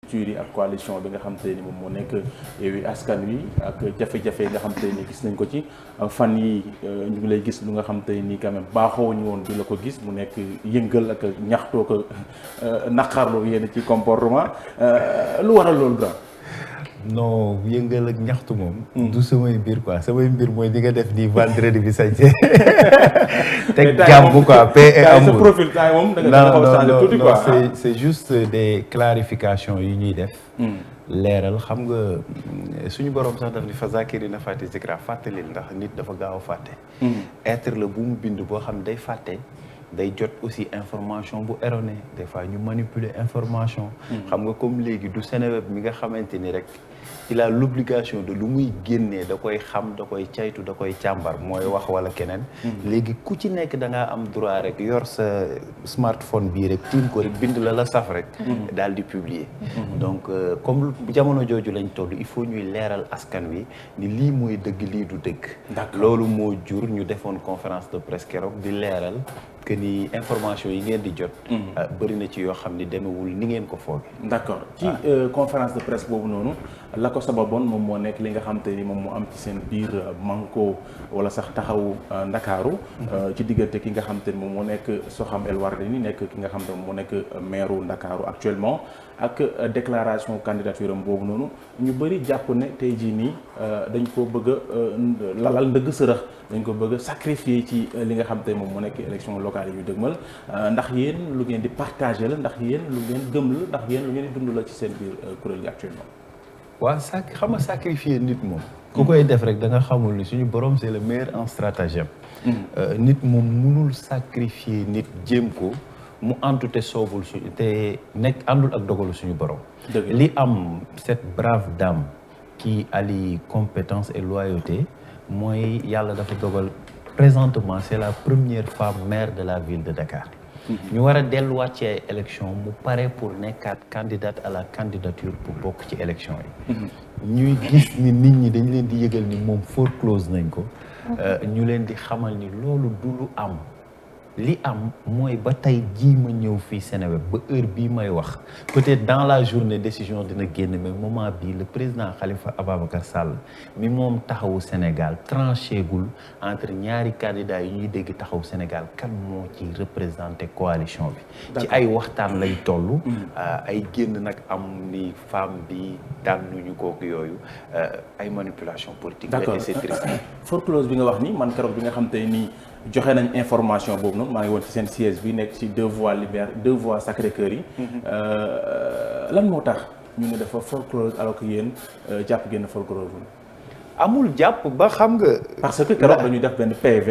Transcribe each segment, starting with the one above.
rupture yi ak coalition bi nga xam te ni moom moo nekk Yewwi Askan Wi ak jafe-jafe yi nga xam te ni gis nañ ko ci fan yi ñu ngi lay gis lu nga xam te ni quand même baaxoo ñu woon di la ko gis mu nekk yëngal ak ñaxtoo ko naqarloo yéen ci comportement lu waral loolu grand. non yëngal ak ñaxtu moom. du samay mbir quoi samay mbir mooy di nga def nii vendredi bi sañse teg jàmm quoi paix et amour. sa profil temps moom da nga xaw a changer tuuti quoi. c'est juste des clarifications yu ñuy def. leeral xam nga suñu borom sax daf ni fa zakirina fàtte zikra fàttalil ndax nit dafa gaaw a fàtte. être la bu mu bind boo xam day fàtte. day jot aussi information bu erronée des fois ñu manipuler information. xam nga comme léegi du Seneweb mi nga xamante ni rek il a l'obligation de lu muy génnee da koy xam da koy caytu da koy càmbar mooy wax wala keneen. léegi ku ci nekk da ngaa am droit rek yor sa smartphone bii rek tiim ko rek bind la saf rek. daal di publier. donc comme jamono jooju lañ toll il faut ñuy leeral askan wi ni lii mooy dëgg lii du dëgg. loolu moo jur ñu defoon conférence de presse keroog di leeral. que ni information yi ngeen di jot. bëri na ci yoo xam ni demewul ni ngeen ko foogee. d'accord ci conférence de presse boobu noonu la ko sababoon moom moo nekk li nga xam te ni moom moo am ci seen biir manko wala sax taxawu Ndakaaru. ci diggante ki nga xam te ni moom moo nekk Soham El Wardini nekk ki nga xam te moom moo nekk maire Ndakaaru actuellement ak déclaration candidature am boobu noonu ñu bëri jàpp ne tey jii nii dañ ko bëgg a lalal ndëgg sërëx dañ ko bëgg a sacrifier ci li nga xam te moom moo nekk élection locale yu dëgmal ndax yéen lu ngeen di partager la ndax yéen lu ngeen gëm la ndax yéen lu ngeen di dund la ci seen biir kuréel gi actuellement. waaw xam nga sacrifier nit moom. ku koy def rek da nga xamul ni suñu borom c'est le meilleur en stratagème. nit moom mënul sacrifier nit jéem ko mu antu te soobul te nekk àndul ak dogalu suñu borom. li am cette brave dame qui allie compétence et loyauté mooy yàlla dafa dogal. Présentement c'est la première femme maire de la ville de Dakar. ñu war a delluwaat ci ay élection mu pare pour nekkaat candidate à la candidature pour bokk ci élection yi. ñuy gis ni nit ñi dañ leen di yëgal ni moom foreclose nañ ko. ñu leen di xamal ni loolu du lu am. li am mooy ba tey jii ma ñëw fii Seneweb ba heure bii may wax peut-être dans la journée décision dina génn mais moment bii le président Khalifa Ababacar Sall mi moom taxawu Sénégal tranché gul entre ñaari candidats yi ñuy dégg taxawu Sénégal kan moo ci représenté coalition bi. ci ay waxtaan lay toll. ay génn nag am ni femme bi tànnuñu kooku yooyu ay manipulation politique. d'accord et c'est triste. foreclose bi nga wax ni man keroog bi nga xam te ni joxe nañ information boobu noonu maa ngi woon ci seen siège bi nekk ci deux voies Sacré-Cœur yi. lan moo tax ñu ne dafa foreclose alors que yéen jàpp ngeen foreclose amul jàpp ba xam nga. parce que keroog dañuy def benn PV.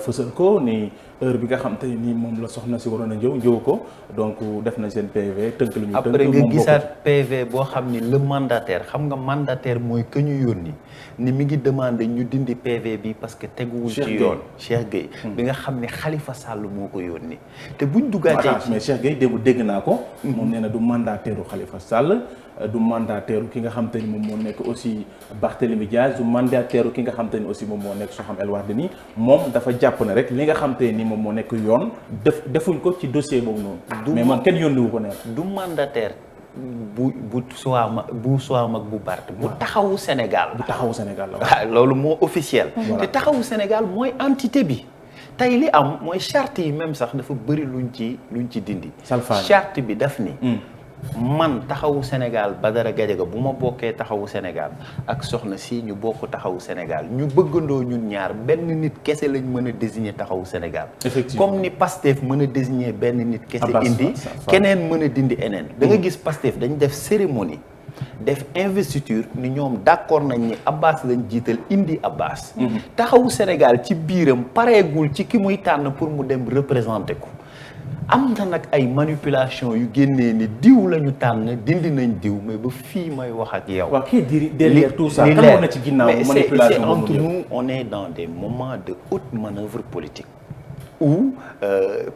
fësal ko ni heure bi nga xam te ni moom la soxna si waroon a ñëw ko donc def nañ seen PV tënk lu ñu tënk. après nga gisaat PV boo xam ni le mandataire xam nga mandataire mooy que ñu yónni ni mi ngi demandé ñu dindi PV bi parce que teguwul ci yoon. Cheikh Gueye bi nga xam ne Khalifa Sall moo ko yónni te buñ duggaatee ci mais Cheikh Gueye dégg naa ko. moom nee na du mandataire u Khalifa Sall. du mandataire ki nga xam te ni moom moo nekk aussi Barthélémy Diaz du mandataire ki nga xam te ni aussi moom moo nekk Soham El Wardini moom dafa jàpp ne rek li nga xam te ni moom moo nekk yoon defuñ ko ci dossier boobu noonu. mais moom kenn yónniwu ko ne du mandataire bu soit mag bu Bart bu taxawu Sénégal. bu taxawu Sénégal la waaw loolu moo officiel. te taxawu Sénégal mooy entité bi. tey li am mooy charte yi même sax dafa bëri luñ ci dindi. charte bi daf ni. man taxawu Sénégal Badara Gadiaga bu ma bokkee taxawu Sénégal ak soxna si ñu bokk taxawu Sénégal ñu bëggandoo ñun ñaar benn nit kese lañ mën a désigner taxawu Sénégal. effectivement comme ni Pastef mën a désigner benn nit kese indi keneen mën a dindi eneen da nga gis Pastef dañ def cérémonie def investiture ni ñoom d'accord nañ ni Abbas lañ jiital indi Abbas. taxawu Sénégal ci biiram pareegul ci ki muy tànn pour mu dem représenter ko. am na nag ay manipulation yu génnee ni diw la ñu tànn dindi nañ diw mais ba fii may wax ak yow. waaw kii derrière tout ça kan na ci ginnaaw manipulation c'est entre nous on est dans des moments de haute manœuvre politique. où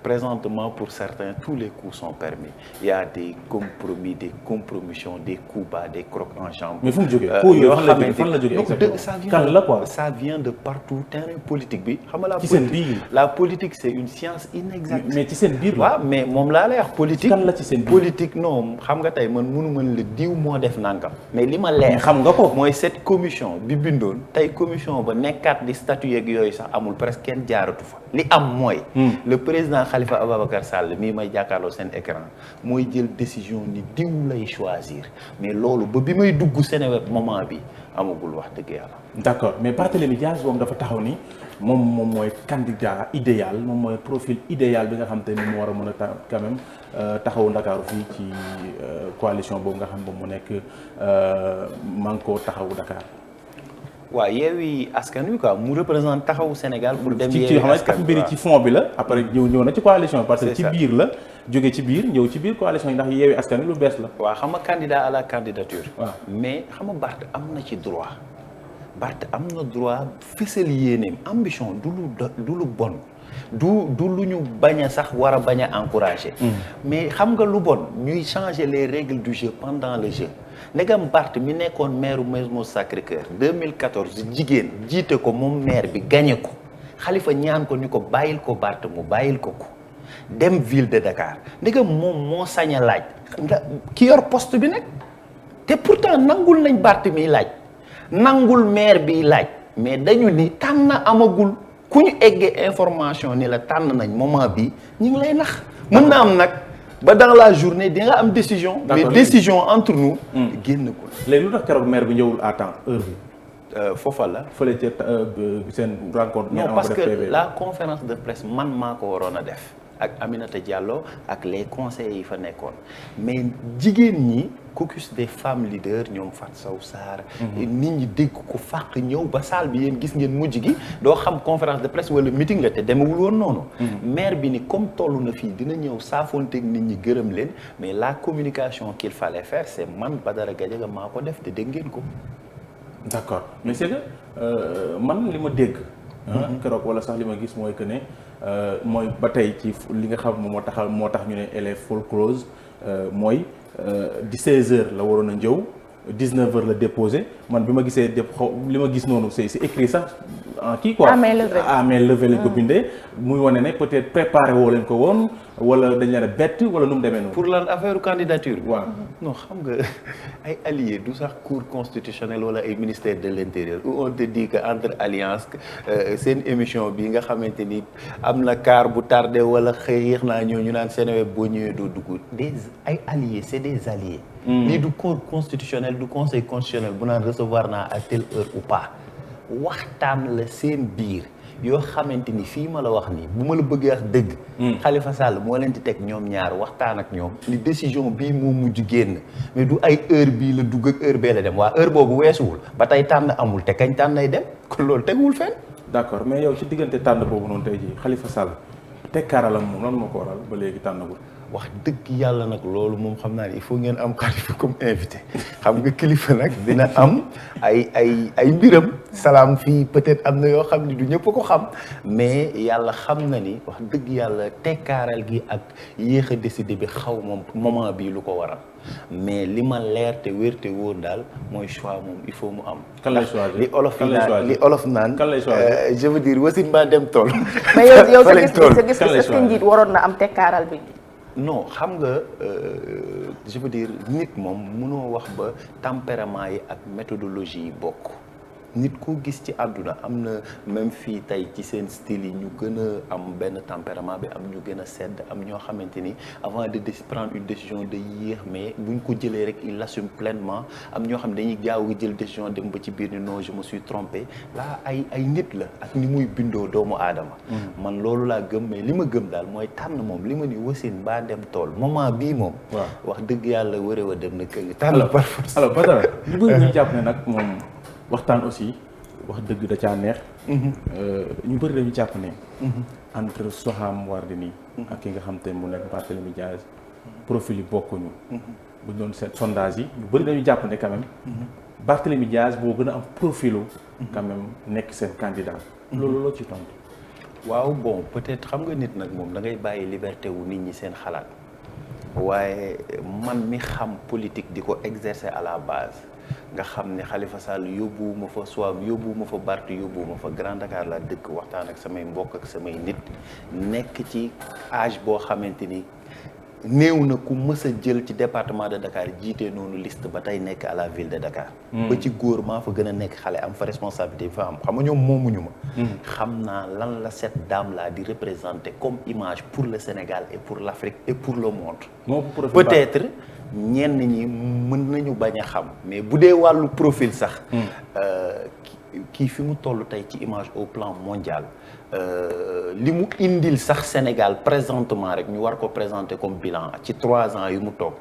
présentement pour certains tous les coups sont permis. Il y a des compromis, des compromissions, des coups bas, des crocs en jambe. mais fu mu jógee coup yooyu fan la jógee exactement kan la quoi. Ça vient de partout terrain politique bi xam nga ci seen biir la politique c'est une science inexacte. mais ci seen biir la. waaw mais moom laa lay wax politique. kan la ci seen biir politique non xam nga tey man mënu mën la diw moo def nangam. mais li ma leer xam nga ko mooy cette commission bi bindoon tey commission ba nekkaat di statut yeeg yooyu sax amul presque kenn jaaratu fa. li am mooy. le président Khalifa Ababacar Sall mii may jàkkaarloo seen écran mooy jël décision ni diw lay choisir mais loolu ba bi may dugg Seneweb moment bi amagul wax dëgg yàlla. d'accord mais Barthélémy Dias moom dafa taxaw ni moom mooy candidat idéal moom mooy profil idéal bi nga xam te ni mu war a mën a quand même taxawu Ndakaaru fii ci coalition boobu nga xam moom mu nekk Manko Taxawu Dakar. waaw Yewwi Askan Wi quoi mu représente taxawu Sénégal pour dem Yewwi Askan Wi mbiri ci fond bi la après ñëw na ci coalition parce que ci biir la jóge ci biir ñëw ci biir coalition yi ndax Yewwi Askan Wi lu bees la. waaw xam nga candidat à la candidature. waaw mais xam nga Barth am na ci droit Barth am na droit fësal yéeneem ambition du lu bon du lu ñu bañ a sax war a bañ a encourager. mais xam nga lu bon ñuy changer les règles du jeu pendant le jeu. ndegam Barth mi nekkoon maire Mermoz Sacré-Cœur 2014 jigéen jiite ko moom maire bi gagné ko Khalifa ñaan ko ni ko bàyyil ko Barth mu bàyyil ko dem ville de Dakar ndegam moom moo sañ a laaj ki yor poste bi nag te pourtant nangul nañ Barth mi laaj nangul maire bi laaj mais dañu ni tànn amagul ku ñu eggee information ni la tànn nañ moment bi ñu ngi lay nax mën na am nag ba dans la journée di nga am décision. mais décision entre nous. génn ko. léegi lu tax keroog maire bi ñëwul à temps heure bi. foofa la. fële ca seen rencontre. non parce que la conférence de presse man maa ko waroon a def ak Aminata Diallo ak les conseillers yi fa nekkoon mais jigéen ñi caucus des femmes leaders ñoom Fatou Sow Sarr. nit ñi dégg ko fàq ñëw ba salle bi yéen gis ngeen mujj gi doo xam conférence de presse wala meeting la te demewul woon noonu. maire bi ni comme toll na fii dina ñëw saafoonteeg nit ñi gërëm leen mais la communication qu'il fallait faire c'est man Badara Gadiaga maa ko def te dégg ngeen ko. d'accord mais c'est que man li ma dégg. keroog wala sax li ma gis mooy que ne mooy ba tey ci li nga xam moo tax ñu ne elle est full close mooy 16h la waroon a njëw 19h la déposé man bi ma gisee li ma gis noonu c'est écrit sax en kii quoi. à main levée lañ ko bindee. muy wane ne peut-être préparé woo leen ko woon wala dañ leen a bett wala nu mu demee noonu. pour lan affaire candidature bi. waaw non xam nga ay alliés du sax cour constitutionnelle wala ay ministère de l'intérieur où on te dit que entre alliance seen émission bi nga xamante ni am na car bu tardé wala xëy naa ñëw ñu naan Seneweb boo ñëwee doo dugg ay alliés c'est des alliés. lii du cour constitutionnel du conseil constitutionnel bu naan recevoir naa à telle heure ou pas waxtaan la seen biir yoo xamante ni fii ma la wax nii bu ma la bëggee wax dëgg. Khalifa Sall moo leen di teg ñoom ñaar waxtaan ak ñoom ni décision bii moo mujj génn mais du ay heure bii la dugg ak heure bee la dem waa heure boobu weesuwul ba tey tànn amul te kañ tànn nay dem kon loolu teguwul fenn. d'accord mais yow ci diggante tànn boobu noonu tey jii Khalifa Sall tekkaaralam moom lan moo ko waral ba léegi tànnagul. wax dëgg yàlla nag loolu moom xam naa ne il faut ngeen am Khalifa comme invité xam nga kilifa nag dina am ay mbiram salaam fii peut-être am na yoo xam ne du ñëpp ko xam mais yàlla xam na ni wax dëgg yàlla tekkaaral gi ak yéex a décidé bi xaw moom moment bii lu ko waral mais li ma leer te wér te wóor daal mooy choix moom il faut mu am. kan lay choisir li olof naan kan lay choisir je veux dire wasin ba dem tool. mais yow sa gis est-ce que njiit waroon na am tekkaaral bi. non xam nga je veux dire nit moom mënoo wax ba tempérament yi ak méthodologie yi bokk nit koo gis ci àdduna am na même fii tey ci seen style yi ñu gën a am benn tempérament bi am ñu gën a sedd am ñoo xamante ni avant de prendre une décision de yéex mais buñ ko jëlee rek il l'assume pleinement am ñoo xam ne dañuy gaaw jël décision dem ba ci biir ni non je me suis trompé là ay nit la ak ni muy bindoo doomu aadama man loolu laa gëm mais li ma gëm daal mooy tànn moom li ma ni wasin baa dem tool moment bii moom wax dëgg yàlla wëree wa dem na kër gi tànn par force. alors Badara ñu bëri ñu jàpp ne nag moom waxtaan aussi wax dëgg da caa neex. ñu bëri dañu jàpp ne. entre Soham Wardini ak ki nga xam te ne mu nekk Barthélémy Dias profil yi bokkuñu. bu ñu doon seet sondage yi ñu bëri dañu jàpp ne quand même. Barthélémy Dias boo gën a am profilu. quand même nekk seen candidat. loolu loo ci tontu. waaw bon peut-être xam nga nit nag moom da ngay bàyyi liberté wu nit ñi seen xalaat waaye man mi xam politique di ko exercer à la base nga xam ne Khalifa Sall yóbbuwuma fa Soham yóbbuwuma fa Barth yóbbuwuma fa Grand Dakar la dëkk waxtaan ak samay mbokk ak samay nit nekk ci âge boo xamante ni néew na ku mës a jël ci département de Dakar jiite noonu liste ba tey nekk à la ville de Dakar. ba ci góor maa fa gën a nekk xale am fa responsabilité fa am xam nga ñoom moomuñu ma. xam naa lan la cette dame là di représenter comme image pour le Sénégal et pour l'Afrique et pour le monde. peut-être ñenn ñi mën nañu bañ a xam mais bu dee wàllu profil sax. kii fi mu toll tey ci image au plan mondial. li mu indil sax Sénégal présentement rek ñu war ko présenter comme bilan ci 3 ans yu mu toog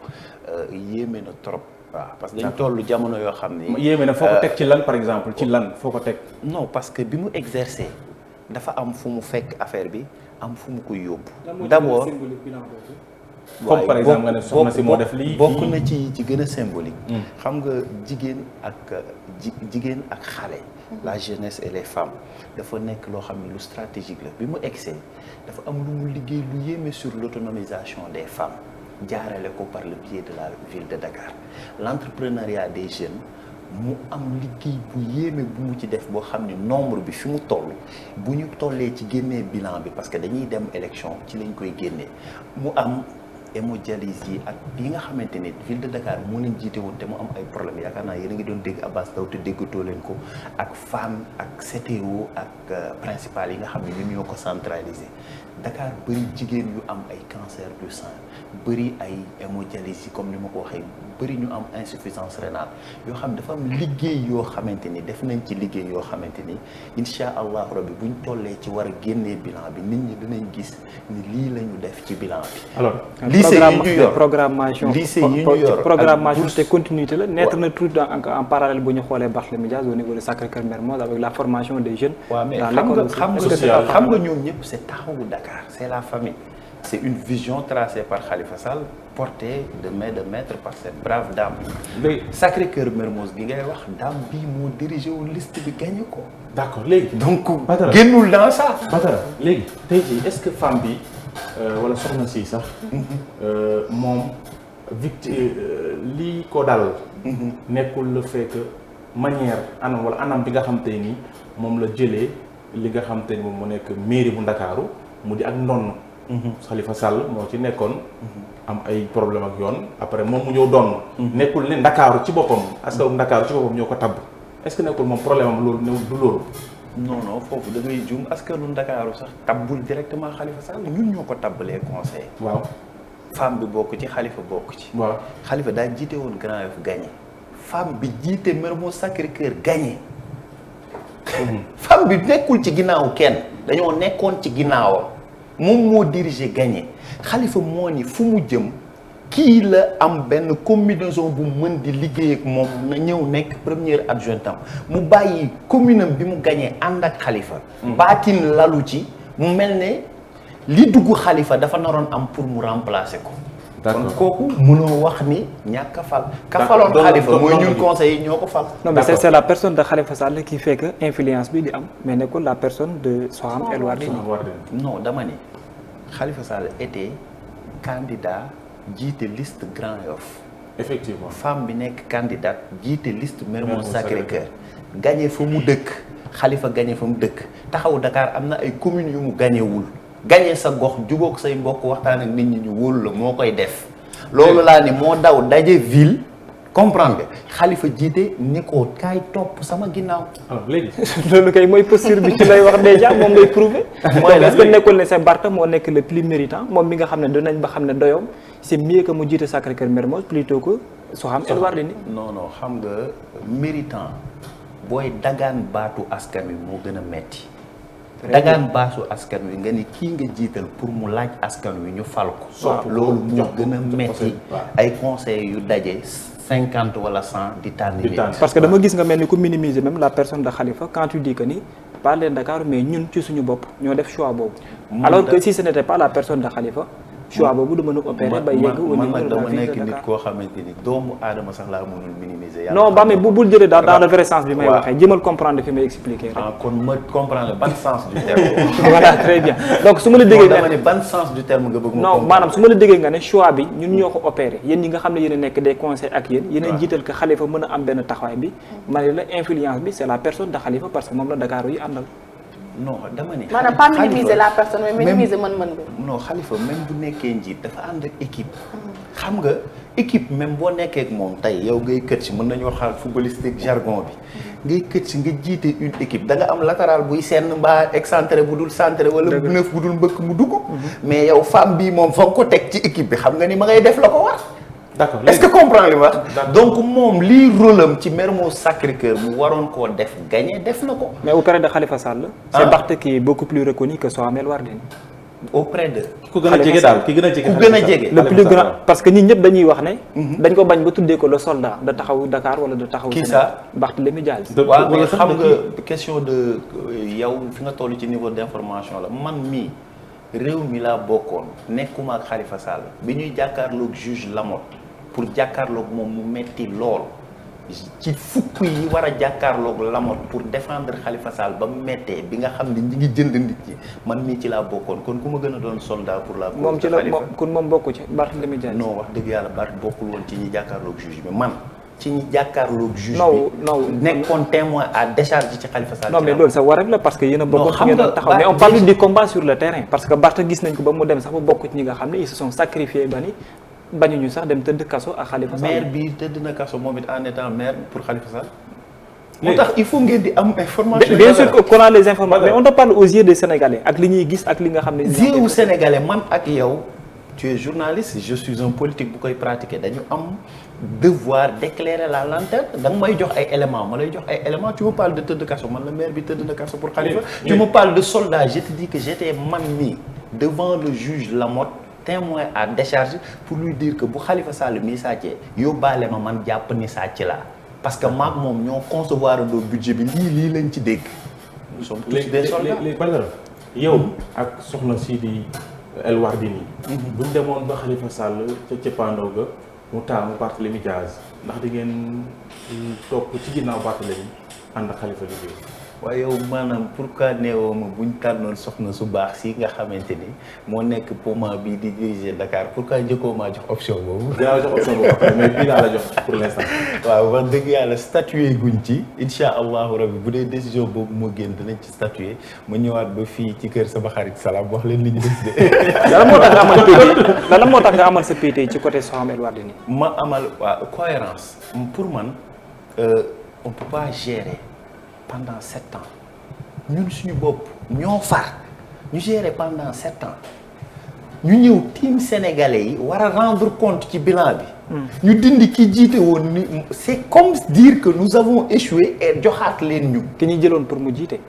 yéeme na trop. waaw parce que dañ toll jamono yoo xam ni. yéeme na foo ko teg ci lan par exemple ci lan foo ko teg. non parce que bi mu exercer dafa am fu mu fekk affaire bi am fu mu koy yóbbu. d'abord comme par exemple nga ne soxna si moo def lii bokk na ci gën a symbolique. xam nga jigéen ak xale. la jeunesse et les femmes dafa nekk loo xam ne lu stratégique la bi mu egsee dafa am lu mu liggéey lu yéeme sur l'autonomisation des femmes jaarale ko par le biais de la ville de Dakar l'entrepreneuriat des jeunes mu am liggéey bu yéeme bu mu ci def boo xam ne nombre bi fi mu toll bu ñu tollee ci génnee bilan bi parce que dañuy dem élection ci lañ koy génnee mu am hémodialyse yi ak yi nga xamante ni ville de Dakar moo leen jiite woon te mu am ay problème yaakaar naa yéen a ngi doon dégg Abbas Ndao te déggatoo leen ko ak femme ak CTO ak principal yi nga xam ne ñun ñoo ko centralisé Dakar bëri jigéen yu am ay cancer du sein bëri ay hémodialyse yi comme ni ma ko waxee bëri ñu am insuffisance rénale yoo xam dafa am liggéey yoo xamante ni def nañ ci liggéey yoo xamante ni incha allahu rabbi buñ tollee ci war a génnee bilan bi nit ñi dinañ gis ni lii la ñu def ci bilan bi. alors lycée yi ñu yor programmation lycée yi ñu yor programmation te continuité la naître na tout en parallèle bu ñu xoolee Barthélémy Dias au niveau de Sacré-Cœur Mermoz avec la formation des jeunes. waaw mais xam nga ñoom ñëpp c'est taxawu Dakar c'est la famille. c'est une vision tracée par Khalifa Sall portée de main de maître par cette brave dame. léegi Sacré-Cœur Mermoz gi ngay wax dame bii moo dirigé wu liste bi gagné ko. d'accord léegi. donc génnul dans ça. Badara léegi tey jii est-ce que femme bi wala soxna si sax. moom lii ko dal. nekkul le fait que manière anam bi nga xam te ni moom la jëlee li nga xam te ni moom mu nekk mairie bu Ndakaaru mu di ak ndonn. Khalifa Sall moo ci nekkoon. am ay problème ak yoon après moom mu ñëw donn. nekkul ne Ndakaaru ci boppam askanu Ndakaaru ci boppam ñoo ko tabb est-ce que nekkul moom problème am loolu du loolu. non foofu da ngay juum askanu Ndakaaru sax tabbul directement Khalifa Sall ñun ñoo ko tabbalee conseil. waaw femme bi bokk ci Khalifa bokk ci. waaw Khalifa daa jiite woon Grand Yoff gagné. femme bi jiite Mermoz Sacré-Cœur gagné. femme bi nekkul ci ginnaaw kenn dañoo nekkoon ci ginnaawam. moom moo dirigé gagné Khalifa moo ni fu mu jëm kii la am benn combinaison bu mën di liggéey ak moom na ñëw nekk premier adjoint am mu bàyyi commune am bi mu gagné ànd ak Khalifa. baatin lalu ci mu mel ne li dugg Khalifa dafa naroon am pour mu remplacer ko. kon kooku mënoo wax ni ñàkk a fal. ka faloon Khalifa mooy ñun conseil yi ñoo ko fal. non mais c'est la personne de Khalifa Sall qui fait que influence bi di am mais nekkul la personne de Soham El Wardini. non dama ne Khalifa Sall était candidat jiite liste Grand Yoff. effectivement femme bi nekk candidate jiite liste Mermoz Sacré-Cœur. gagné fa mu dëkk Khalifa gagné fa mu dëkk taxawu Dakar am na ay communes yu mu gagné wul. gagné sa gox jubóog say mbokk waxtaan ak nit ñi ñu wóolu la moo koy def. loolu laa ni moo daw daje ville comprendre nga Khalifa jiite ni ko kaay topp sama ginnaaw. léegi. loolu kay mooy posture bi ci lay wax déjà moom lay prouver. mooy est-ce que nekkul ne c'est Barth moo nekk le plus méritant moom mi nga xam ne dinañ ba xam ne doyom c'est mieux que mu jiite Sacré-Cœur Mermoz plutôt que Soham El Wardini. non xam nga méritant booy dagaan baatu askan wi moo gën a metti. dagaan baasu askan wi nga ni kii nga jiital pour mu laaj askan wi ñu fal ko. loolu moo gën a metti ay conseils yu daje 50 wala 100 di tànn. parce que dama gis nga mel ni ku minimiser même la personne de Khalifa quand tu dis que ni parler Dakar mais ñun ci suñu bopp ñoo def choix boobu. alors que si ce n'était pas la personne de Khalifa choix boobu du mën a opérer ba yegg au man niveau nag de la dama ville nekk de nit Dakar. koo xamante ni doomu aadama sax laa mënul minimiser. non ba mais bul jëlee dans le vrai sens bi may waxee jëmal comprendre fi may expliquer rek. ah kon ma comprendre ban sens du terme. voilà très bien donc su ma la déggee dama ne ban sens du terme nga bëgg ma non maanaam su ma la déggee nga ne choix bi ñun ñoo ko opéré yéen ñi nga xam ne yéen a nekk des conseils ak yéen yéen a jiital que Khalifa mën a am benn taxawaay bi ma ne la influence bi c'est la personne de Khalifa parce que moom la Dakar yi àndal. non dama ne. maanaam pas minimiser la personne mais minimiser mën-mën bi. non Khalifa même bu nekkee njiit dafa ànd ak équipe. xam nga équipe même boo nekkee ak moom tey yow ngay kët si mën nañoo xaar footballistique jargon bi. ngay kët si nga jiite une équipe da nga am latéral buy senn mbaa excentré bu dul centré wala neuf bu dul mbëkk mu dugg. mais yow femme bii moom foog ko teg ci équipe bi xam nga ni ma ngay def la ko war. d'accord est-ce que comprendre li ma wax. donc moom lii rôle am ci Mermoz Sacré-Cœur mu waroon koo def gagné def na ko. mais auprès de Khalifa Sall. c'est Barth qui est beaucoup plus reconnu que Soham El Wardini. auprès de. ku gën a jege daal ki gën a jege. ku gën a jege. le plus grand parce que ñun ñëpp dañuy wax ne. dañ ko bañ ba tuddee ko le soldat da taxaw Dakar wala da taxaw. kii ça Barthélémy Dias. waaw mais xam nga question de yow fi nga toll ci niveau d'information la man mii réew mi laa bokkoon nekkuma ak Khalifa Sall bi ñuy jàkkaarloog juge Lamotte pour jàkkaarloog moom mu metti lool ci fukk yi war a jàkkaarloog Lamotte pour défendre Khalifa Sall ba mu mettee bi nga xam ne ñi ngi jënd nit ñi man mii ci laa bokkoon kon ku ma gën a doon soldat pour la cause moom ci de la Khalifa. kon moom bokku ci Barthélémy Dias. non wax dëgg yàlla Barth bokkul woon ci ñi jàkkaarloog juge bi man ci ñi jàkkaarloog juge non bi non nekkoon témoin à décharge ci Khalifa Sall. non mais loolu sa wareef la parce que yéen a bokkoon xam fi ngeen nga doon taxaw mais on parle du combat sur le terrain parce que Barth gis nañ ko ba mu dem sax ba bokk ci ñi nga xam ne ils se sont sacrifiés ba ni bañuñu sax dem tëdd kaso ak Khalifa Sall. maire bi tëdd na kaso moom it en étant maire pour Khalifa Sall. moo tax il faut ngeen di am information. bien sûr qu'on a les informations mais on te parle aux yeux des Sénégalais ak li ñuy gis ak li nga xam ne. yeux sénégalais man ak yow tu es journaliste je suis un politique bu koy pratiquer dañu am devoir d'éclairer la lanterne da nga may jox ay éléments ma lay jox ay éléments tu me parles de tëdd kaso man la maire bi tëdd na kaso pour Khalifa. tu me parles de soldat je te dis que j'étais man nii devant le juge Lamotte témoin à décharge pour lui dire que bu Khalifa Sall mii sàccee yóbbaale ma man jàpp ni sàcc laa parce que maag moom ñoo concevoir do budget bi lii lañ ci dégg. nous sommes tous des soldats léegi Badara yow ak soxna si di El Wardini buñ demoon ba Khalifa Sall ca cëppaandaw ga mu taamu Barthélémy Dias ndax di ngeen topp ci ginnaaw Barthélémy ànd ak Khalifa liggéey. waaye yow maanaam pourquoi neewoo ma buñ tànnoon soxna su baax si nga xamante ni moo nekk poma bi di diriger Dakar pourquoi njëkkoo maa jox option boobu. dinaa la jox option boobu après mais bii laa la jox pour l'instant. waaw wax dëgg yàlla statuer guñ ci incha allahu rabbi bu dee décision boobu moo génn dinañ ci statuer ma ñëwaat ba fii ci kër sama xarit Salam wax leen li ñu décidé. lan moo tax nga amal PT lan moo tax nga amal sa PT ci côté Soham El Wardini. ma amal waaw cohérence pour man on peut pas gérer. pendant 7 ans ñun suñu bopp ñoo far ñu gérer pendant 7 ans ñu ñëw team sénégalais yi war a rendre compte ci bilan bi. ñu dindi ki jiite woon ni c'est comme dire que nous avons échoué et joxaat leen ñu. ki ñu jëloon pour mu jiite.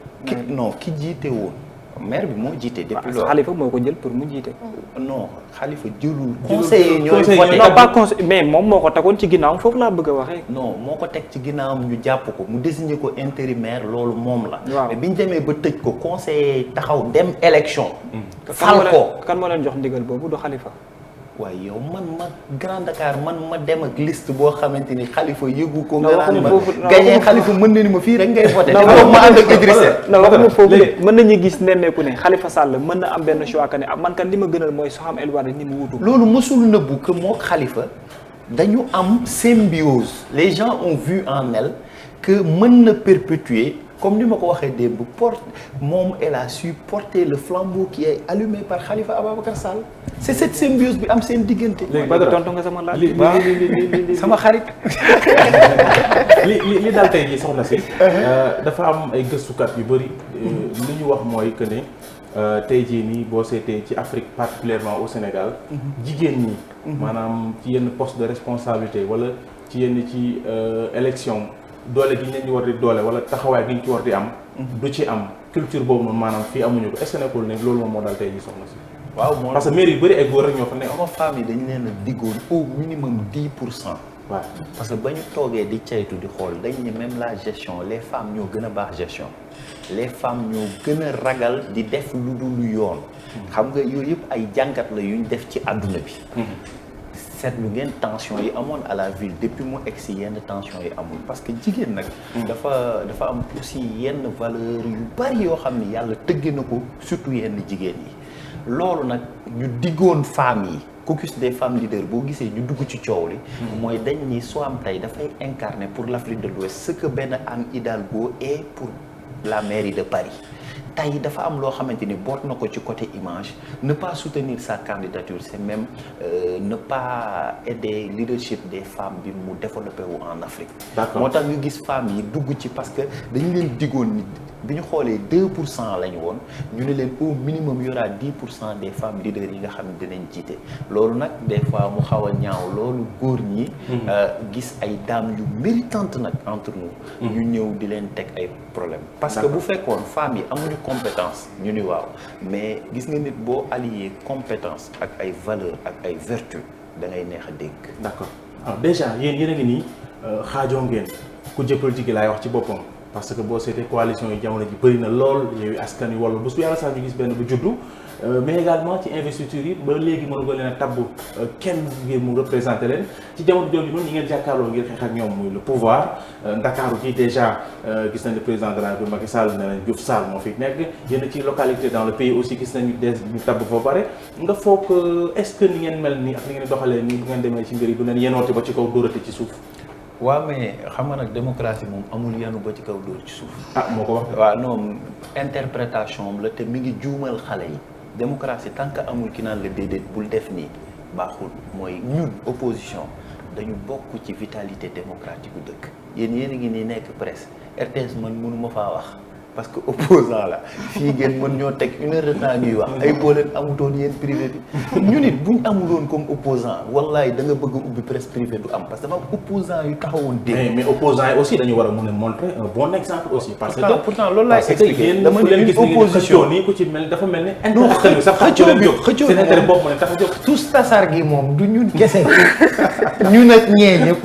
non ki jiite woon maire bi moo jiite. depuis loolu Khalifa moo ko jël pour mu jiite. non Khalifa jëlul. conseiller ñooy voté non pas conseil mais moom moo ko tegoon ci ginnaawam foofu laa bëgg a waxee. non moo ko teg ci ginnaawam ñu jàpp ko mu désigné ko intérimaire loolu moom la. waaw mais bi ñu demee ba tëj ko conseiller taxaw dem élection. fal ko kan moo leen jox ndigal boobu du Khalifa. waaye yow man ma Grand Dakar man ma dem ak liste boo xamante ni Khalifa yëgu ko. non nga naan ma foofu gagné Khalifa mën na ni ma fii rek ngay voté. non ma ànd ak Idrissa. non waxuma foofu de mën nañu gis nemmeeku ne Khalifa Sall mën na am benn choix que ne man kan li ma gënal mooy Soham El Wardini ni mu wutu. loolu mësul nëbbu que moo Khalifa dañu am symbiose. les gens ont vu en elle que mën na perpétuer comme ni ma ko waxee démb moom elle a su porter le flambeau qui est allumé par Khalifa Ababacar Sall. c'est cette symbiose bi am seen diggante. léegi bëgg tontu nga sama laaj. li sama xarit. li daal tey jii soxna si. dafa am ay gëstukat yu bëri. li ñu wax mooy que ne tey jii nii boo seetee ci Afrique particulièrement au Sénégal. jigéen ñi. maanaam ci yenn poste de responsabilité wala ci yenn ci élection doole gi ñu leen di war di doole wala taxawaay gi ñu ci war di am. du ci am culture boobu noonu maanaam fii amuñu ko est-ce que nekkul ne loolu moom moo daal tey jii soxna si. waaw moo parce que mairie yu bëri ay góor rek ñoo fa nekk. sama femme yi dañu leen a diggoon au minimum 10% waaw parce que ba ñu toogee di caytu di xool dañ ni même la gestion les femmes ñoo gën a baax gestion les femmes ñoo gën a ragal di def lu dul yoon. xam nga yooyu yëpp ay jàngat la yuñ def ci àdduna bi. seetlu ngeen tension yi amoon à la ville depuis mu egg si yenn tension yi amul parce que jigéen nag. dafa am aussi yenn valeur yu bari yoo xam ni yàlla tëgge na ko surtout yenn jigéen yi. loolu nag ñu diggoon femmes yi caucus des femmes leaders boo gisee ñu dugg ci coow li. mooy dañ ni Soham tey dafay incarner pour l'Afrique de l'Ouest ce que benn Anne Hidalgo est pour la mairie de Paris. tey dafa am loo xamante ni boot na ko ci côté image ne pas soutenir sa candidature c'est même ne pas aider leadership des femmes bi mu développé wu en Afrique. moo tax ñu gis femmes yi dugg ci parce que dañu leen diggoon nit bi ñu xoolee 2% lañu woon ñu ne leen au minimum y aura 10% des femmes leaders yi nga xam ne dinañ jiite loolu nag des fois mu xaw a ñaaw loolu góor ñi. gis ay dames yu méritantes nag entre nous. ñu ñëw di leen teg ay problème parce que bu fekkoon femmes yi amuñu compétence ñu ni waaw mais gis nga nit boo allié compétence ak ay valeurs ak ay vertus da ngay neex a dégg. d'accord alors déjà yéen a ngi nii xaajoo ngeen ku jë politique laay wax ci boppam parce que boo seetee coalition yi jamono ji bëri na lool Yewwi Askan Wi wala bés bu yàlla sax ñu gis benn bu juddu mais également ci investiture yi ba léegi mënu ko leen a tabb kenn ngeen mu représenté leen ci jamono jooju noonu ñi ngeen jàkkaarloo ngir xeex ak ñoom muy le pouvoir Ndakaaru ci déjà gis nañ le président de la République Macky Sall ne nañ Diouf Sall moo fi nekk yenn ci localité dans le pays aussi gis nañu des ñu tabb fa pare nga foog est-ce que ni ngeen mel nii ak ni ngeen doxalee nii bu ngeen demee ci mbir yi du leen yenooti ba ci kaw dóorati ci suuf. waaw mais xam nga nag démocratie moom amul yanu ba ci kaw dóor ci suuf. moo ko wax. waaw non interprétation am la te mi ngi juumal xale yi démocratie tant que amul ki naan la déedéet bul def nii baaxul mooy ñun opposition dañu bokk ci vitalité démocratique bu dëkk. yéen a ngi nii nekk presse RTS man mënuma faa wax parce que opposant la fii ngeen mën ñoo teg 1 heure de temps ñuy wax ay boo leen amutoon yéen privé bi ñu nit buñ amuloon comme opposant wallahi da nga bëgg a ubbi presse privée du am parce que dafa am opposant yu taxawoon dégg mais opposant yi aussi dañu war a mën a montrer un bon exemple aussi parce que pourtant loolu laay expliqué dama leen gis opposition nii ku ci mel dafa mel ni intérêt bi sax xëccoo leen jóg seen intérêt bopp moo leen tax a jóg tous tasar gi moom du ñun kese ñu nag ñee ñëpp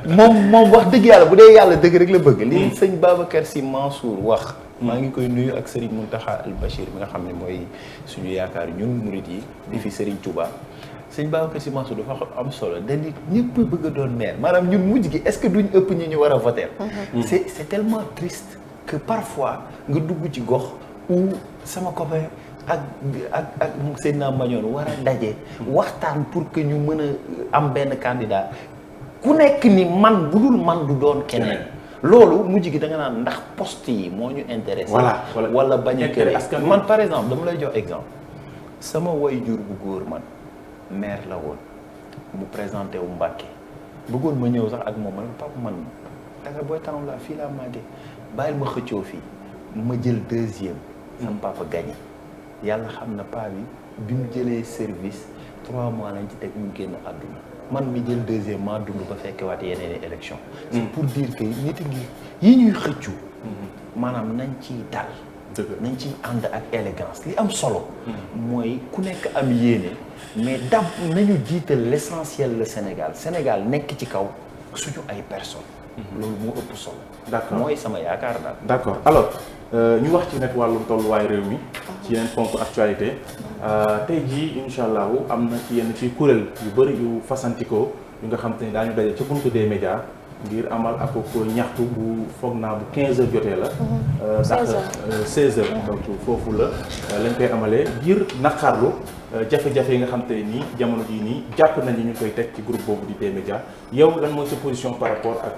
la moom wax dëgg yàlla bu dee yàlla dëgg rek la bëgg li sëñ Babacar Sy Mansour wax maa ngi koy nuyu ak Serigne Mountakha Al Bachir mi nga xam ne mooy suñu yaakaar ñun murid yi di fi Serigne Touba sëñ Babacar Sy Mansour dafa am solo dañu ñëpp bëgg a doon maire maanaam ñun mujj gi est-ce que duñ ëpp ñi ñu war a voter c'est tellement triste que parfois nga dugg ci gox où sama copain ak Seydina Mañoon war a daje waxtaan pour que ñu mën a am benn candidat ku nekk ni man bu dul man du doon keneen loolu mujj gi da nga naan ndax poste yi moo ñu intéressé wala bañ a kër man par exemple dama lay jox exemple sama waajur bu góor man maire la woon mu présenté wu Mbàkke bëggoon ma ñëw sax ak moom man papa man danga booy taw la fii laa màggee bàyyil ma xëccoo fii ma jël 2e sama papa gagné yàlla xam na paa bi mu jëlee service 3 mois lañ ci teg mu génn àdduna man mi jël 2e maa dund ba fekkewaat yeneen i élection c'est pour dire que nit ngi yi ñuy xëccu maanaam nañ ciy dal nañ ciy ànd ak élégance li am solo mooy ku nekk am yéene mais dab nañu jiital l'essentiel le Sénégal nekk ci kaw suñu ay personnes loolu moo ëpp solo d'accord mooy sama yaakaar daal d'accord alors ñu wax ci nag wàllum tolluwaay réew mi ci yeneen ponk actualité tey jii incha allahu am na ci yenn ci kuréel yu bëri yu fasantikoo yu nga xam te ne daañu daje ca buntu des médias ngir amal ak ko ñaxtu bu foog naa bu 15 heures jotee la ndax 16 heures donc foofu la lañ koy amalee ngir naqarlu jafe-jafe yi nga xam te nii jamono jii nii jàpp nañu ñu koy teg ci groupe boobu di des médias yow lan mooy sa position par rapport ak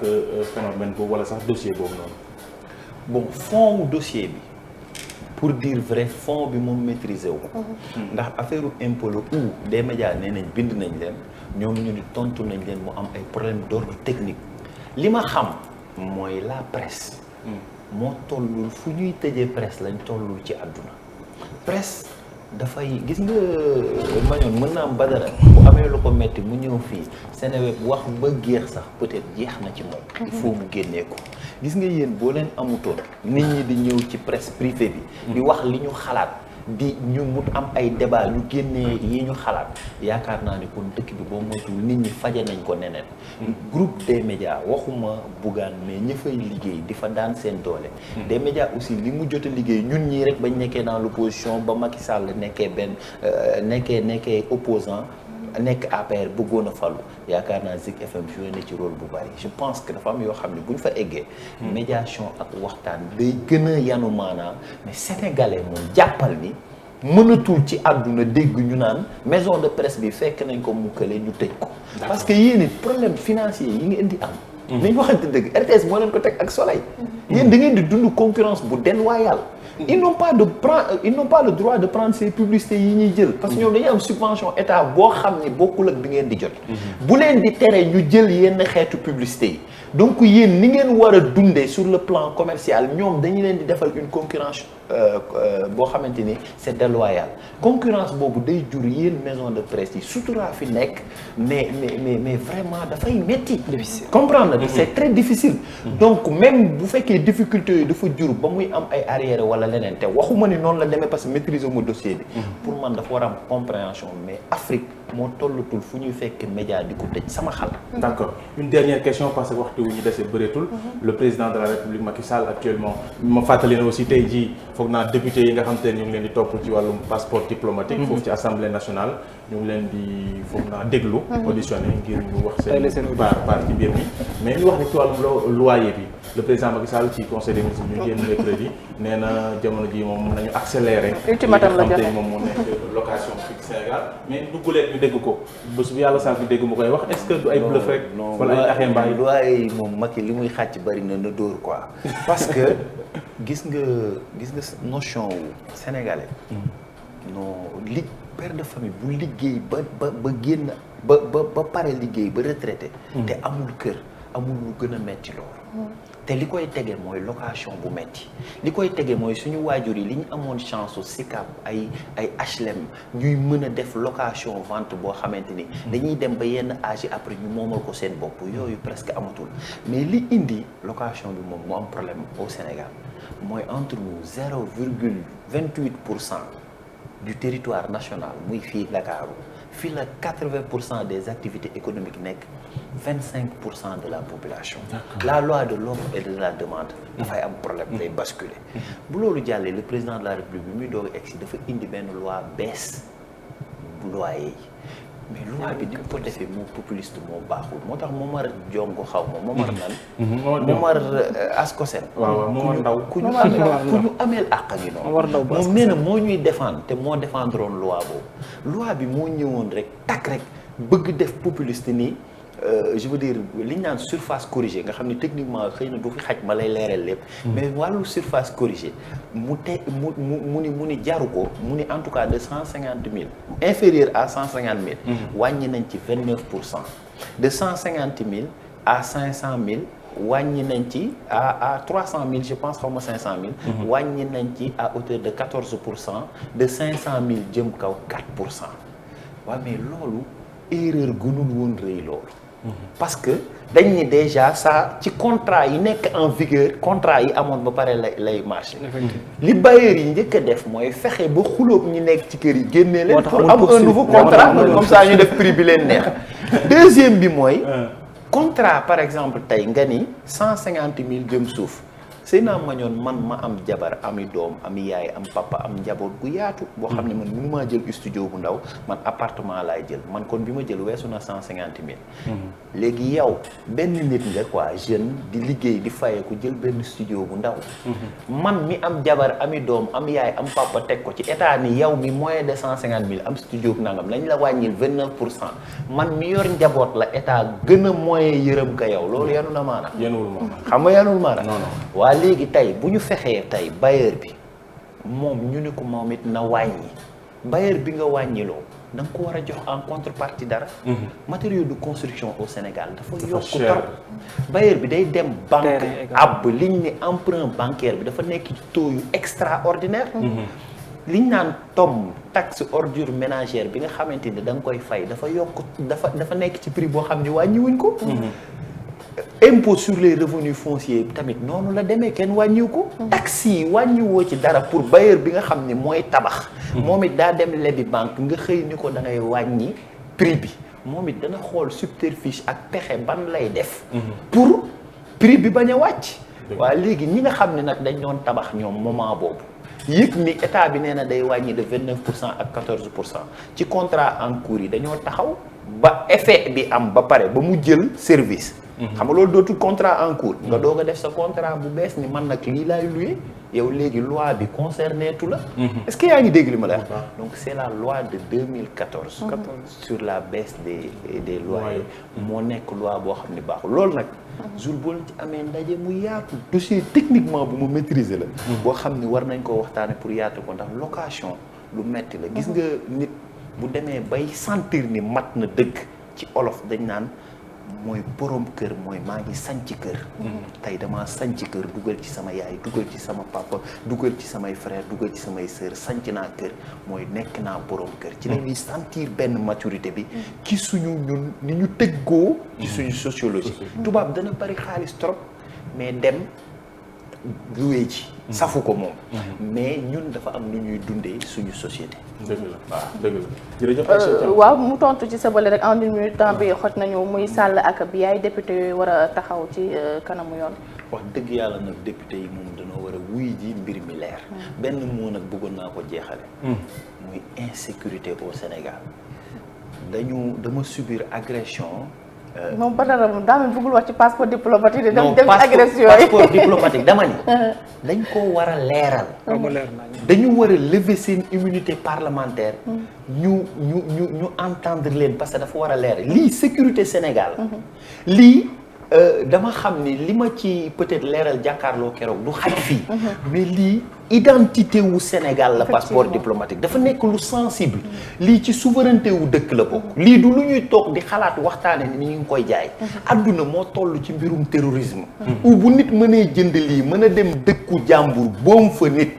phénomène boobu wala sax dossier boobu noonu bon fond wu dossier bi pour dire vrai fond bi moom maîtriser wu ko ndax affaire impôt la ou des médias nee nañ bind nañ leen ñoom ñu ni tontu nañ leen mu am ay problème d'ordre technique li ma xam mooy la presse moo tollul fu ñuy tëjee presse lañ tollul ci àdduna presse dafay gis nga mañoon mën naa am Badara bu amee lu ko metti mu ñëw fii Seneweb wax ba géex sax peut-être jeex na ci moom il faut mu génnee ko gis nga yéen boo leen amutoon nit ñi di ñëw ci presse privée bi di wax li ñu xalaat di ñu mu am ay débat ñu génnee yi ñu xalaat yaakaar naa ni kon dëkk bi boo moytul nit ñi faje nañ ko neneen groupe des médias waxuma Bougane mais ñi fay liggéey di fa daan seen doole des médias aussi li mu jot a liggéey ñun ñii rek bañ nekkee dans l'opposition ba Macky Sall nekkee nekkee opposant nekk APR bëggoon a falu yaakaar naa Zik FM joué na ci rôle bu bari je pense que dafa am yoo xam ne bu ñu fa eggee médiation ak waxtaan day gën a yanu maanaa mais sénégalais moom jàppal ni mënatul ci àdduna dégg ñu naan maison de presse bi fekk nañ ko mu kële ñu tëj ko parce que yéen it problème financier yi nga indi am nañ waxante dëgg RTS moo leen ko teg ak Soleil yéen da ngeen di dund concurrence bu déloyale ils n'ont pas le droit de prendre ces publicités yi ñuy jël parce que ñoom dañuy am subvention état boo xam ne bokkul ak bi ngeen di jot bu leen di tere ñu jël yenn xeetu publicité yi donc yéen ni ngeen war a dundee sur le plan commercial ñoom dañu leen di defal une concurrence boo xamante ni c'est déloyal concurrence boobu day jur yéen maison de presse yi sutura fi nekk mais vraiment dafay metti comprendre na c'est très difficile donc même bu fekkee difficulté yooyu dafa jur ba muy am ay arrière wala leneen te waxuma ni noonu la demee parce que maîtriser mu dossier bi pour man dafa war a am compréhension mais Afrique moo tollatul fu ñuy fekk média di ko tëj sama xalaat. D'accord une dernière question parce que waxtu wu ñu dese bëreetul le président de la République Macky Sall actuellement ma fàttali na aussi tey jii foog naa député yi nga xam te ne ñu ngi leen di topp ci wàllum passeport diplomatique foofu ci assemblée nationale ñu ngi leen di foog naa déglu auditionné ngir ñu wax seen part ci mbir mi mais ñu wax ni ci wàllum loyer bi le président Macky Sall ci conseil des ministres ñu génn mercredi nee na jamono ji moom nañu accéléré ultimatum la joxe moom moo nekk location fii Sénégal mais dugguleet ñu dégg ko bés bu yàlla sànq dégg mu koy wax est-ce que du ay bluff rek wala ay axee mbaay loyer moom Macky li muy xàcc bari na dóor quoi parce que gis nga notion wu sénégalais non père de famille bu liggéey ba génn ba pare liggéey ba retraité te amul kër amul lu gën a metti loolu te li koy tege mooy location bu metti li koy tege mooy suñu waajur yi li ñu amoon chance su SICAP ay HLM ñuy mën a def location vente boo xamante ni dañuy dem ba yenn âge yi après ñu moomal ko seen bopp yooyu presque amatul mais li indi location bi moom mu am problème au Sénégal mooy entre nous 0,28% du territoire national muy fii Dakar fii la 80% des activités économiques nekk 25% de la population. La loi de l'offre et de la demande dafay am problème day basculer bu loolu jàllee le président de la République bi muy doog egsi dafa indi benn loi baisse bu loyer yi mais loi bi di ko defee moo populiste moo baaxul moo tax Momar Diongo xaw ma Momar nan Momar Askosen Momar Ndaw ku ñu ameel àq ngi noonu moom nee na moo ñuy défendre te moo défendre woon loi boobu loi bi moo ñëwoon rek takk rek bëgg def populiste nii je veux dire li ñu naan surface corrigée nga xam ne techniquement xëy na du fi xaj ma lay leeral lépp mais wàllu surface corrigée mu ni jaru ko mu ni en tout cas de 150 000 inférieur à 150 000 wàññi nañ ci 29% de 150 000 à 500 000 wàññi nañ ci à 300 000 je pense xaw ma 500 000 wàññi nañ ci à hauteur de 14% de 500 000 jëm kaw 4% waaw mais loolu erreur gënul woon rëy loolu parce que dañ ni déjà ça ci contrat yi nekk en vigueur contrat yi amoon ba pare lay marché li bailleurs yi njëkk a def mooy fexe ba xulóob ñi nekk ci kër yi génnee leen pour am un nouveau contrat comme ça ñu def prix bi leen neex deuxième bi mooy contrat par exemple tey nga ni 150 000 jëm suuf sëy naa ma ñoon man ma am jabar ami doom ami yaay am papa am njaboot gu yaatu boo xam ne man mënu maa jël studio bu ndaw man appartement laay jël man kon bi ma jël weesu na 150 000 léegi yow benn nit nga quoi jeune di liggéey di fayeeku jël benn studio bu ndaw man mi am jabar ami doom am yaay am papa teg ko ci état ni yow mi moyen de 150 000 am studio bu nangam lañ la wàññil 29% man mi yor njaboot la état gën a moyen yërëm ka yow loolu yanu na maana xam nga yanul maana waa léegi tey bu ñu fexee tey bailleur bi moom ñu ne ko moom it na wàññi bailleur bi nga wàññiloo da nga ko war a jox en contrepartie dara matériaux de construction au Sénégal dafa yokk trop bailleur bi day dem banque ab liñ ne emprunt bancaire bi dafa nekk ci taux yu extraordinaire liñ naan tom taxe ordure ménagère bi nga xamante ni da nga koy fay dafa yokk dafa nekk ci prix boo xam ne wàññiwuñ ko impôt sur les revenus fonciers tamit noonu la demee kenn wàññiw ko taxes yi wàññiwoo ci dara pour bailleur bi nga xam ne mooy tabax moom it daa dem lebi banque nga xëy ni ko da ngay wàññi prix bi moom it dana xool subterfuge ak pexe ban lay def pour prix bi bañ a wàcc waaye léegi ñi nga xam ne nag dañ doon tabax ñoom moment boobu yëg ni état bi nee na day wàññi de 29% ak 14% ci contrat en cours yi dañoo taxaw ba effet bi am ba pare ba mu jël service xam nga loolu dootul contrat en cours nga doog a def sa contrat bu bees ni man nag lii laay loué yow léegi loi bi concerné tu la est-ce que yaa ngi dégg li ma la wax donc c'est la loi de 2014 sur la baisse des loyers moo nekk loi boo xam ne baaxul loolu nag jour boo leen ci amee ndaje mu yaatu dossier techniquement bu mu maîtriser la boo xam ni war nañ ko waxtaane pour yaatu ko ndax location lu metti la gis nga nit bu demee bay sentir ni mat na dëgg ci olof dañ naan mooy borom kër mooy maa ngi sanc kër tey damaa sanc kër dugal ci sama yaay dugal ci sama papa dugal ci samay frère dugal ci samay sœur sanc naa kër mooy nekk naa borom kër ci la ñuy sentir benn maturité bi ci suñu ñun ni ñu tëggoo ci suñu sociologie tubaab dana bari xaalis trop mais dem luwee ci safu ko moom mais ñun dafa am lu ñuy dundee suñu société dëgg la waaw dëgg la jërëjëf waaw mu tontu ci sa bële rek en une minute temps bi xoj nañu muy Sall ak bi yaay député yooyu war a taxaw ci kanamu yoon wax dëgg yàlla nag député yi moom dañoo war a wuy ji mbir mi leer benn moo nag bëggoon naa ko jeexale muy insécurité au Sénégal dama subir agression moom Badara moom daa mel bëggul wax ci passeport diplomatique de dem ci agression yi passeport diplomatique dama ni dañ ko war a leeral dañu war a lever seen immunité parlementaire ñu entendre leen parce que dafa war a leeral lii sécurité Sénégal lii dama xam ni li ma ci peut-être leeral jàkkaarloo keroog du xaj fii mais lii identité wu Sénégal la passeport diplomatique dafa nekk lu sensible lii ci souveraineté wu dëkk la bokk lii du lu ñuy toog di xalaat waxtaane ni ñu ngi koy jaay adduna moo toll ci mbirum terrorisme ou bu nit mënee jënd lii mën a dem dëkku jàmbur boom fa nit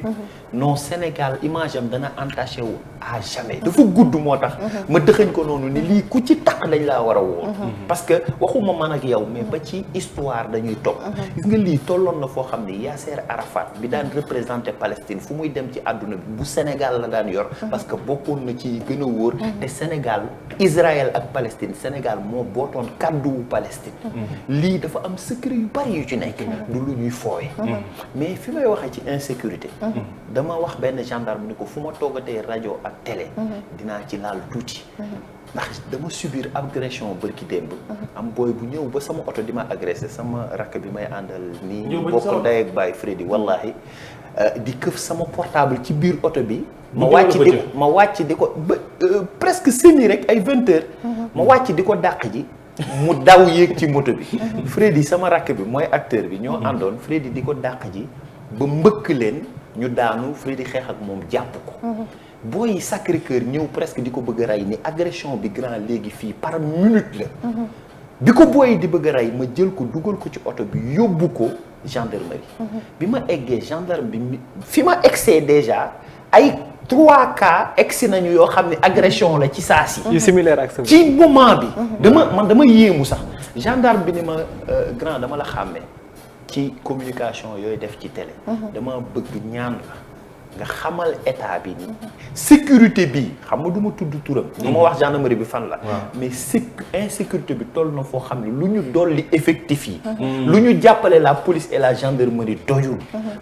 non Sénégal image am dana entaché wu à jamais dafa gudd moo tax ma dëxañ ko noonu ni lii ku ci taq dañ laa war a woo parce que waxuma man ak yow mais ba ci histoire dañuy topp gis nga lii tolloon na foo xam ne Yasser Arafat bi daan représenté Palestine fu muy dem ci àdduna bi bu Sénégal la daan yor parce que bokkoon na ci gën a wóor te Sénégal Israël ak Palestine Sénégal moo bootoon kàdduwu Palestine lii dafa am secret yu bari yu ci nekk du lu ñuy foowe mais fi may waxee ci insécurité dama wax benn gendarme ni ko fu ma toogatee rajo ak télé dinaa ci laal tuuti ndax dama subir agression bërki démb am booy bu ñëw ba sama oto di ma agressé sama rakk bi may àndal nii bokk ndey ak baay Freddy wallahi di këf sama portable ci biir oto bi ma wàcc di ko ba presque semi rek ay 20 heures ma wàcc di ko dàq ji mu daw yéeg ci moto bi Freddy sama rakk bi mooy acteur bi ñoo àndoon Freddy di ko dàq ji ba mbëkk leen ñu daanu Freddy xeex ak moom jàpp ko booy Sacré-Cœur ñëw presque di ko bëgg a rey ni agression bi grand léegi fii par minute la bi ko booy di bëgg a rey ma jël ko dugal ko ci oto bi yóbbu ko gendarmerie bi ma eggee gendarme bi fi ma egsee déjà ay 3 cas egsi nañu yoo xam ne agression la ci saa si yu similaire ak ci moment bi dama yéemu sax gendarme bi ni ma grand dama la xàmmee ci communication yooyu def ci télé dama bëgg ñaan la nga xamal état bi ni sécurité bi xam nga du ma tudd turam du ma wax gendarmerie bi fan la mais insécurité bi toll na foo xam ne lu ñu dolli effectif yi lu ñu jàppale la police et la gendarmerie doyul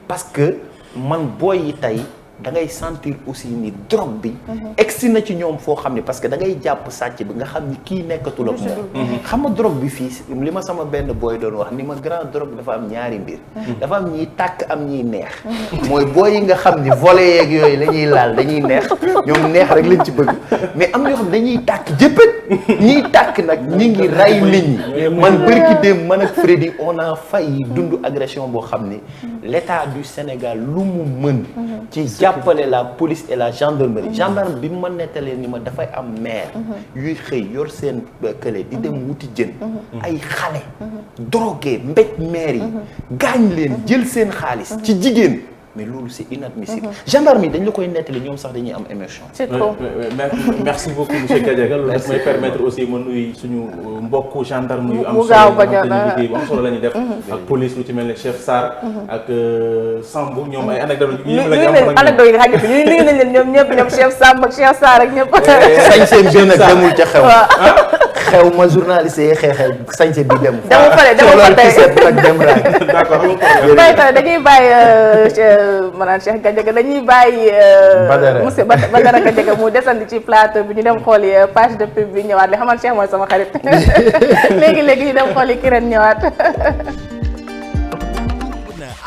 parce que man booy yi tey da ngay sentir aussi ni drogue bi egsi na ci ñoom foo xam ne parce que da ngay jàpp sàcc bi nga xam ni kii nekkatul ak moom xam nga drogue bi fii li ma sama benn booy doon wax ni ma grand drogue dafa am ñaari mbir dafa am ñiy tàkk am ñiy neex mooy booy yi nga xam ni volet yeeg yooyu la ñuy laal dañuy neex ñoom neex rek lañ ci bëgg mais am ñoo xam dañuy tàkk jëppët ñiy tàkk nag ñi ngi rey nit ñi man bërki démb man ak Freddy on a failli dund agression boo xam ni l'état du Sénégal lu mu mën ci jàppale la police et la gendarmerie gendarme bi ma nettalee ni ma dafay am maire yuy xëy yor seen kële di dem wuti jën ay xale drogué mbéj maire yi gaañ leen jël seen xaalis ci jigéen mais loolu c'est inadmissible. gendarme yi dañ la koy nettali ñoom sax dañuy am émotion. c'est trop. merci beaucoup monsieur Gadiaga loolu daf may permettre aussi ma nuyu suñu mbokku gendarme yu am mu solo gaaw yi bañ a nga xamante ni liggéey bu am solo la ñuy def ak police lu ci mel ne chef Sarr ak Samb ñoom ay anecdote yi la ñu am anecdote yi xajatu ñu nuyu nañ leen ñoom ñëpp ñoom chef Samb ak chef Sarr ak ñëpp sañse bi nag demul ca xew. xew ma journaliste yi xeexee sañse bi dem. dama fa nag dem raay. d'accord may tey dañuy bàyyi maanaam Cheikh Gadiaga dañuy bàyyi monsieur Badara Gadiaga mu desandi ci plateau bi ñu dem xooli page de pub bi ñëwaat li xamal Cheikh mooy sama xarit léegi ñu dem xooli Kirène ñëwaat.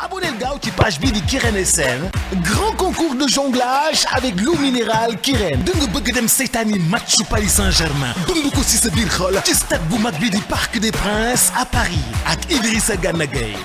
Abonnez gaaw ci page bi di Kirène SN grand concours de jonglage avec l'eau minérale Kirène da nga bëgg dem seetaani matchu Paris Saint-Germain dund ko ci sa biir xol ci stade bu mag bi di Parc des Princes à Paris ak Idrissa Gana Gueye